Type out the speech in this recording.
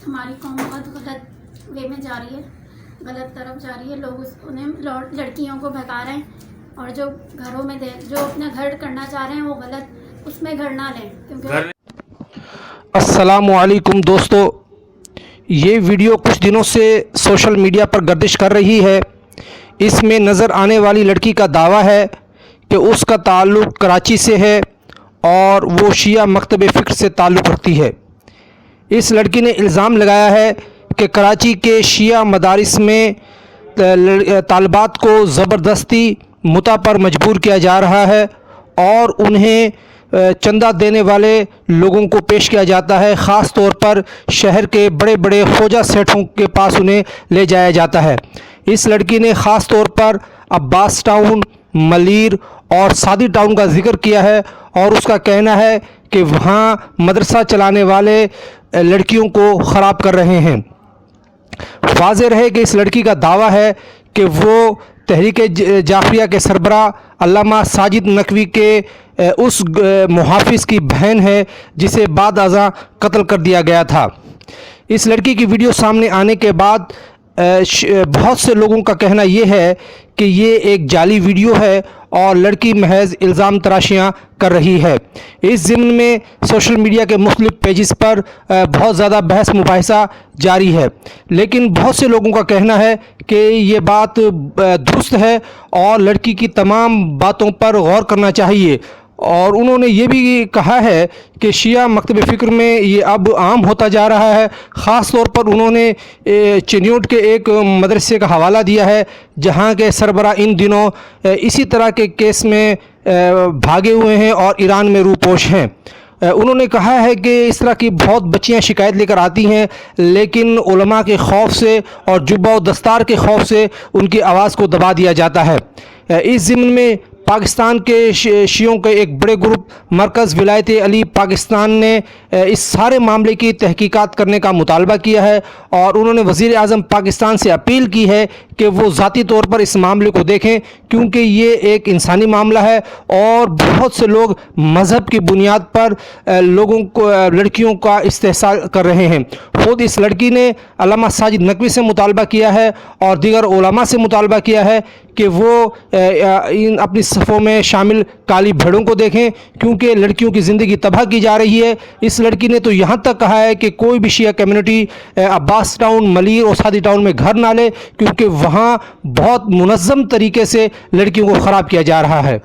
ہماری قوم بہت غلط وے میں جا رہی ہے، غلط طرف جا رہی ہے. لوگ انہیں لڑکیوں کو بھگا رہے ہیں، اور جو گھروں میں جو اپنا گھر کرنا چاہ رہے ہیں وہ غلط اس میں گھر نہ لیں کیونکہ السلام علیکم دوستو، یہ ویڈیو کچھ دنوں سے سوشل میڈیا پر گردش کر رہی ہے. اس میں نظر آنے والی لڑکی کا دعویٰ ہے کہ اس کا تعلق کراچی سے ہے اور وہ شیعہ مکتب فکر سے تعلق رکھتی ہے. اس لڑکی نے الزام لگایا ہے کہ کراچی کے شیعہ مدارس میں طالبات کو زبردستی متع پر مجبور کیا جا رہا ہے اور انہیں چندہ دینے والے لوگوں کو پیش کیا جاتا ہے. خاص طور پر شہر کے بڑے بڑے خواجہ سیٹھوں کے پاس انہیں لے جایا جاتا ہے. اس لڑکی نے خاص طور پر عباس ٹاؤن، ملیر اور سعدی ٹاؤن کا ذکر کیا ہے اور اس کا کہنا ہے کہ وہاں مدرسہ چلانے والے لڑکیوں کو خراب کر رہے ہیں. واضح رہے کہ اس لڑکی کا دعویٰ ہے کہ وہ تحریک جعفریہ کے سربراہ علامہ ساجد نقوی کے اس محافظ کی بہن ہے جسے بعد ازاں قتل کر دیا گیا تھا. اس لڑکی کی ویڈیو سامنے آنے کے بعد بہت سے لوگوں کا کہنا یہ ہے کہ یہ ایک جعلی ویڈیو ہے اور لڑکی محض الزام تراشیاں کر رہی ہے. اس ضمن میں سوشل میڈیا کے مختلف پیجز پر بہت زیادہ بحث مباحثہ جاری ہے، لیکن بہت سے لوگوں کا کہنا ہے کہ یہ بات درست ہے اور لڑکی کی تمام باتوں پر غور کرنا چاہیے. اور انہوں نے یہ بھی کہا ہے کہ شیعہ مکتب فکر میں یہ اب عام ہوتا جا رہا ہے. خاص طور پر انہوں نے چنیوٹ کے ایک مدرسے کا حوالہ دیا ہے جہاں کے سربراہ ان دنوں اسی طرح کے کیس میں بھاگے ہوئے ہیں اور ایران میں روپوش ہیں. انہوں نے کہا ہے کہ اس طرح کی بہت بچیاں شکایت لے کر آتی ہیں، لیکن علماء کے خوف سے اور جبہ و دستار کے خوف سے ان کی آواز کو دبا دیا جاتا ہے. اس ضمن میں پاکستان کے شیعوں کے ایک بڑے گروپ مرکز ولایت علی پاکستان نے اس سارے معاملے کی تحقیقات کرنے کا مطالبہ کیا ہے اور انہوں نے وزیر اعظم پاکستان سے اپیل کی ہے کہ وہ ذاتی طور پر اس معاملے کو دیکھیں، کیونکہ یہ ایک انسانی معاملہ ہے اور بہت سے لوگ مذہب کی بنیاد پر لڑکیوں کا استحصال کر رہے ہیں. خود اس لڑکی نے علامہ ساجد نقوی سے مطالبہ کیا ہے اور دیگر علماء سے مطالبہ کیا ہے کہ وہ اپنی صفوں میں شامل کالی بھیڑوں کو دیکھیں، کیونکہ لڑکیوں کی زندگی تباہ کی جا رہی ہے. اس لڑکی نے تو یہاں تک کہا ہے کہ کوئی بھی شیعہ کمیونٹی عباس ٹاؤن، ملیر اور سعدی ٹاؤن میں گھر نہ لے، کیونکہ وہاں بہت منظم طریقے سے لڑکیوں کو خراب کیا جا رہا ہے.